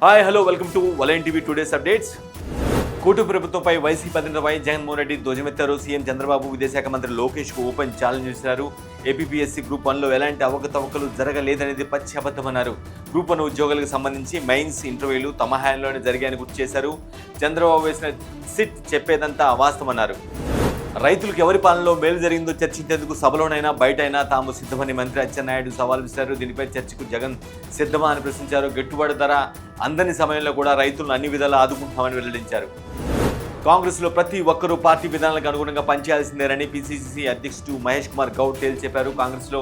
Hi hello welcome to వలైన్ TV today's updates. కూటమి ప్రభుత్వంపై వైసీపీ అధినేతపై జగన్మోహన్ రెడ్డి ధ్వజమెత్తారు. సీఎం చంద్రబాబు విదేశాంగ మంత్రి లోకేష్ కు ఓపెన్ ఛాలెంజ్ చేశారు. ఏపీపీఎస్సీ గ్రూప్ 1లో ఎలాంటి అవకతవకలు జరగలేదనేది పచ్చి అబద్ధమన్నారు. గ్రూప్ 1 ఉద్యోగులకు సంబంధించి మెయిన్స్ ఇంటర్వ్యూలు తమ హయాంలోనే జరిగాయని గుర్తు చేశారు. చంద్రబాబు వేసిన సిట్ చెప్పేదంతా అవాస్తవమన్నారు. రైతులకు ఎవరి పాలనలో మేలు జరిగిందో చర్చించేందుకు సభలోనైనా బయటైనా తాము సిద్ధమని మంత్రి అచ్చెన్నాయుడు సవాల్ విసిరారు. దీనిపై చర్చకు జగన్ సిద్ధమా అని ప్రశ్నించారు. గిట్టుబాటు ధర అందని సమయంలో కూడా రైతులను అన్ని విధాలా ఆదుకుంటామని వెల్లడించారు. కాంగ్రెస్లో ప్రతి ఒక్కరూ పార్టీ విధానాలకు అనుగుణంగా పనిచేయాల్సిందేనని పిసిసి అధ్యక్షుడు మహేష్ కుమార్ గౌడ్ చెప్పారు. కాంగ్రెస్లో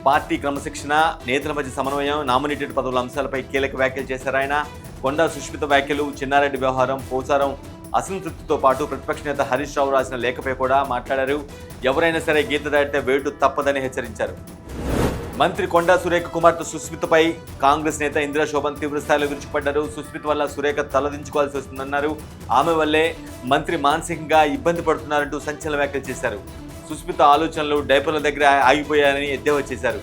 పార్టీ క్రమశిక్షణ, నేతల మధ్య సమన్వయం, నామినేటెడ్ పదవుల అంశాలపై కీలక వ్యాఖ్యలు చేశారు ఆయన. కొండా సుష్మిత వ్యాఖ్యలు, చిన్నారెడ్డి వ్యవహారం, పోచారం అసంతృప్తితో పాటు ప్రతిపక్ష నేత హరీష్ రావు రాసిన లేఖపై కూడా మాట్లాడారు. ఎవరైనా సరే గీత దాటితే వేటు తప్పదని హెచ్చరించారు. మంత్రి కొండా సురేఖ కుమార్తె సుస్మితపై కాంగ్రెస్ నేత ఇందిరా శోభన్ తీవ్రస్థాయిలో విరుచుకుపడ్డారు. సుస్మిత వల్ల సురేఖ తలదించుకోవాల్సి వస్తుందన్నారు. ఆమె వల్లే మంత్రి మానసికంగా ఇబ్బంది పడుతున్నారంటూ సంచలన వ్యాఖ్యలు చేశారు. సుస్మిత ఆలోచనలు డైపర్ల దగ్గర ఆగిపోయాయని ఎద్దేవా చేశారు.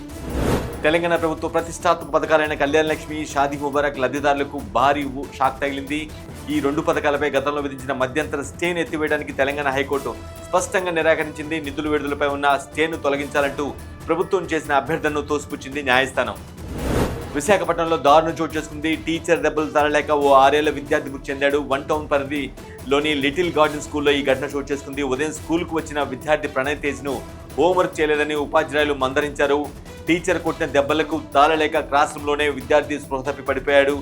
తెలంగాణ ప్రభుత్వ ప్రతిష్టాత్మక పథకాలైన కళ్యాణ లక్ష్మి, షాదీ ముబారక్ లబ్ధిదారులకు భారీ షాక్ తగిలింది. ఈ 2 పథకాలపై గతంలో విధించిన మధ్యంతర స్టేను ఎత్తివేయడానికి తెలంగాణ హైకోర్టు స్పష్టంగా నిరాకరించింది. నిధుల విడుదలపై ఉన్న స్టేను తొలగించాలంటూ ప్రభుత్వం చేసిన అభ్యర్థనను తోసిపుచ్చింది న్యాయస్థానం. విశాఖపట్నంలో దారుణం చోటు చేసుకుంది. టీచర్ దెబ్బలు తరలేక ఓ 6 ఏళ్ల విద్యార్థి మృతి చెందాడు. 1 టౌన్ పరిధిలోని లిటిల్ గార్డెన్ స్కూల్లో ఈ ఘటన చోటు చేసుకుంది. ఉదయం స్కూల్కు వచ్చిన విద్యార్థి ప్రణయ్ తేజ్ను హోంవర్క్ చేయలేదని ఉపాధ్యాయులు మందలించారు. టీచర్ కొట్టిన దెబ్బలకు తాళలేక క్లాస్ రూమ్లోనే విద్యార్థి స్పృహ తప్పి పడిపోయాడు.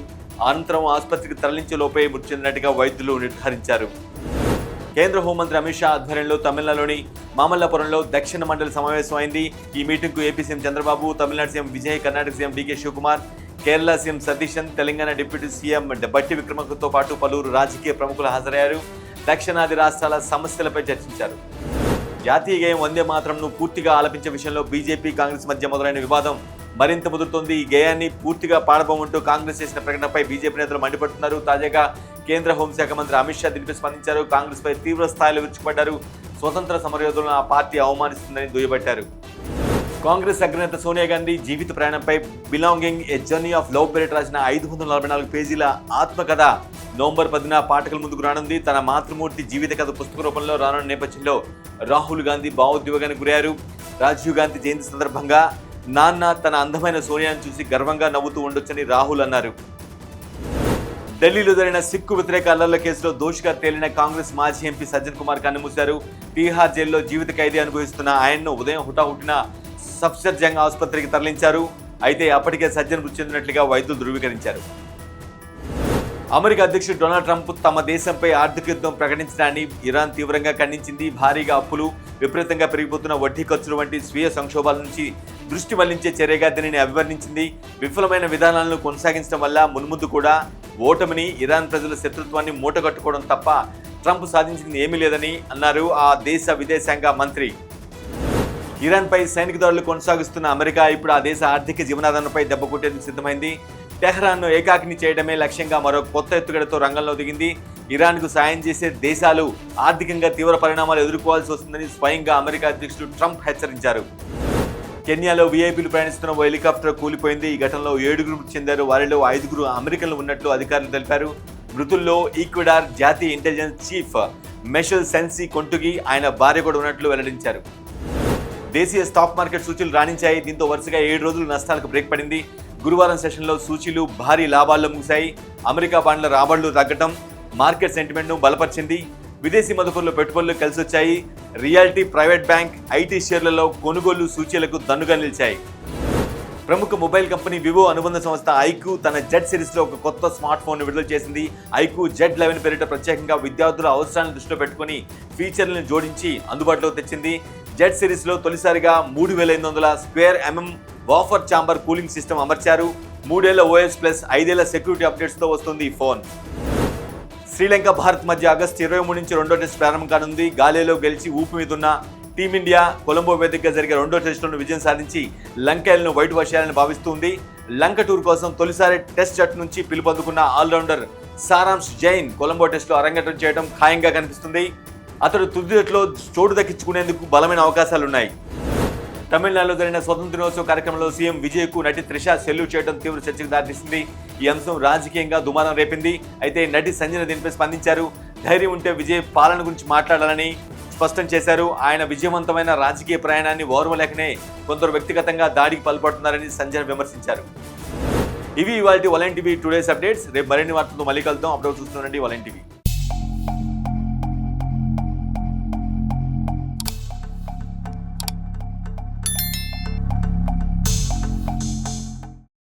అనంతరం ఆసుపత్రికి తరలించే లోపే మృతి చెందినట్టుగా వైద్యులు నిర్ధారించారు. కేంద్ర హోంమంత్రి అమిత్ షా ఆధ్వర్యంలో తమిళనాడులోని మామల్లపురంలో దక్షిణ మండలి సమావేశం అయింది. ఈ మీటింగ్కు AP CM Chandrababu, Tamil Nadu CM Vijay, Karnataka CM DK Shivakumar, Kerala CM Satheesan, Telangana deputy CM Bhatti విక్రమతో పాటు పలువురు రాజకీయ ప్రముఖులు హాజరయ్యారు. దక్షిణాది రాష్ట్రాల సమస్యలపై చర్చించారు. జాతీయ గేయం వందే మాతరంను పూర్తిగా ఆలపించే విషయంలో బీజేపీ, కాంగ్రెస్ మధ్య మొదలైన వివాదం మరింత ముదురుతోంది. ఈ గేయాన్ని పూర్తిగా పాడబోమంటూ కాంగ్రెస్ చేసిన ప్రకటనపై బీజేపీ నేతలు మండిపడుతున్నారు. తాజాగా కేంద్ర హోంశాఖ మంత్రి అమిత్ షా దీనిపై స్పందించారు. కాంగ్రెస్ పై తీవ్ర స్థాయిలో విరుచుకుపడ్డారు. స్వతంత్ర సమరయోధులను ఆ పార్టీ అవమానిస్తుందని దుయ్యబట్టారు. కాంగ్రెస్ అగ్రనేత సోనియా గాంధీ జీవిత ప్రయాణంపై belonging a journey of love పేరిట రాసిన 544 పేజీల ఆత్మకథ నవంబర్ 10న పాఠకుల ముందుకు రానుంది. తన మాతృమూర్తి జీవిత కథ పుస్తక రూపంలో రానున్న నేపథ్యంలో రాహుల్ గాంధీ భావోద్వేగానికి గురయ్యారు. రాజీవ్ గాంధీ జయంతి సందర్భంగా నాన్న తన అందమైన సోనియాను చూసి గర్వంగా నవ్వుతూ ఉండొచ్చని రాహుల్ అన్నారు. ఢిల్లీలో జరిగిన సిక్కు వ్యతిరేక అల్లర్ల కేసులో దోషిగా తేలిన కాంగ్రెస్ మాజీ ఎంపీ సజ్జన్ కుమార్ కన్నుమూశారు. తీహార్ జైల్లో జీవిత ఖైదీ అనుభవిస్తున్న ఆయన్ను ఉదయం హుటాహుటిన సఫ్దర్జంగ్ ఆసుపత్రికి తరలించారు. అయితే అప్పటికే సజ్జన్ మృతి చెందినట్లుగా వైద్యులు ధృవీకరించారు. అమెరికా అధ్యక్షుడు డొనాల్డ్ ట్రంప్ తమ దేశంపై ఆర్థిక యుద్ధం ప్రకటించడాన్ని ఇరాన్ తీవ్రంగా ఖండించింది. భారీగా అప్పులు, విపరీతంగా పెరిగిపోతున్న వడ్డీ ఖర్చులు వంటి స్వీయ సంక్షోభాల నుంచి దృష్టి మళ్లించే చర్యగా దీనిని అభివర్ణించింది. విఫలమైన విధానాలను కొనసాగించడం వల్ల మున్ముందు కూడా ఓటమిని, ఇరాన్ ప్రజల శత్రుత్వాన్ని మూటగట్టుకోవడం తప్ప ట్రంప్ సాధించింది ఏమీ లేదని అన్నారు ఆ దేశ విదేశాంగ మంత్రి. ఇరాన్పై సైనిక దాడులు కొనసాగిస్తున్న అమెరికా ఇప్పుడు ఆ దేశ ఆర్థిక జీవనాధారంపై దెబ్బ కొట్టేందుకు సిద్ధమైంది. టెహ్రాన్ను ఏకాకిని చేయడమే లక్ష్యంగా మరో కొత్త ఎత్తుగడతో రంగంలో దిగింది. ఇరాన్కు సాయం చేసే దేశాలు ఆర్థికంగా తీవ్ర పరిణామాలు ఎదుర్కోవాల్సి వస్తుందని స్వయంగా అమెరికా అధ్యక్షుడు ట్రంప్ హెచ్చరించారు. కెన్యాలో వీఐపీలు ప్రయాణిస్తున్న ఓ హెలికాప్టర్ కూలిపోయింది. ఈ ఘటనలో 7 మృతి చెందారు. వారిలో 5 అమెరికన్లు ఉన్నట్లు అధికారులు తెలిపారు. మృతుల్లో ఈక్వెడార్ జాతీయ ఇంటెలిజెన్స్ చీఫ్ మెషల్ సెన్సీ కొంటుగి, ఆయన భార్య కూడా ఉన్నట్లు వెల్లడించారు. దేశీయ స్టాక్ మార్కెట్ సూచీలు రాణించాయి. దీంతో వరుసగా 7 రోజులు నష్టాలకు బ్రేక్ పడింది. గురువారం సెషన్లో సూచీలు భారీ లాభాల్లో ముగిశాయి. అమెరికా బాండ్ల రాబడులు తగ్గడం మార్కెట్ సెంటిమెంట్ను బలపరిచింది. విదేశీ మదుపర్లు పెట్టుబడులు కలిసొచ్చాయి. రియాలిటీ, ప్రైవేట్ బ్యాంక్, ఐటీ షేర్లలో కొనుగోలు సూచీలకు దన్నుగా నిలిచాయి. ప్రముఖ మొబైల్ కంపెనీ వివో అనుబంధ సంస్థ ఐక్యూ తన జెడ్ సిరీస్లో ఒక కొత్త స్మార్ట్ ఫోన్ విడుదల చేసింది. ఐక్యూ జెడ్ 11 పేరిట ప్రత్యేకంగా విద్యార్థుల అవసరాలను దృష్టిలో పెట్టుకుని ఫీచర్లను జోడించి అందుబాటులో తెచ్చింది. జెడ్ సిరీస్లో తొలిసారిగా 3500 square MM vapour chamber cooling system అమర్చారు. 3 ఏళ్ల ఓఎస్ ప్లస్ 5 ఏళ్ల సెక్యూరిటీ అప్డేట్స్తో వస్తుంది ఈ ఫోన్. శ్రీలంక, భారత్ మధ్య ఆగస్టు 23 నుంచి 2వ టెస్ట్ ప్రారంభం కానుంది. గాలేలో గెలిచి ఊపు మీదున్న టీమిండియా కొలంబో వేదికగా జరిగే 2వ టెస్టులను విజయం సాధించి లంకేలను వైట్ వాష్ చేయాలని భావిస్తుంది. లంక టూర్ కోసం తొలిసారి టెస్ట్ జట్టు నుంచి పిలుపొందుకున్న ఆల్రౌండర్ సారాంశ్ జైన్ కొలంబో టెస్టులో అరంగేట్రం చేయడం ఖాయంగా కనిపిస్తుంది. అతడు తుది జట్టులో చోటు దక్కించుకునేందుకు బలమైన అవకాశాలున్నాయి. తమిళనాడులో జరిగిన స్వతంత్ర దినోత్సవ కార్యక్రమంలో సీఎం విజయ్కు నటి త్రిష సెల్యూట్ చేయడం తీవ్ర చర్చకు దారితీసింది. ఈ అంశం రాజకీయంగా దుమారం రేపింది. అయితే నటి సంజన దీనిపై స్పందించారు. ధైర్యం ఉంటే విజయ్ పాలన గురించి మాట్లాడాలని స్పష్టం చేశారు. ఆయన విజయవంతమైన రాజకీయ ప్రయాణాన్ని ఓర్వలేకనే కొందరు వ్యక్తిగతంగా దాడికి పాల్పడుతున్నారని సంజన విమర్శించారు. ఇవి ఇవాల్టి వలెన్ టీవీ టుడేస్ అప్డేట్స్. రేపు మరిన్ని వార్తలతో మళ్ళీ కలుద్దాం. అప్పుడు చూస్తుండండి వలెన్ టీవీ.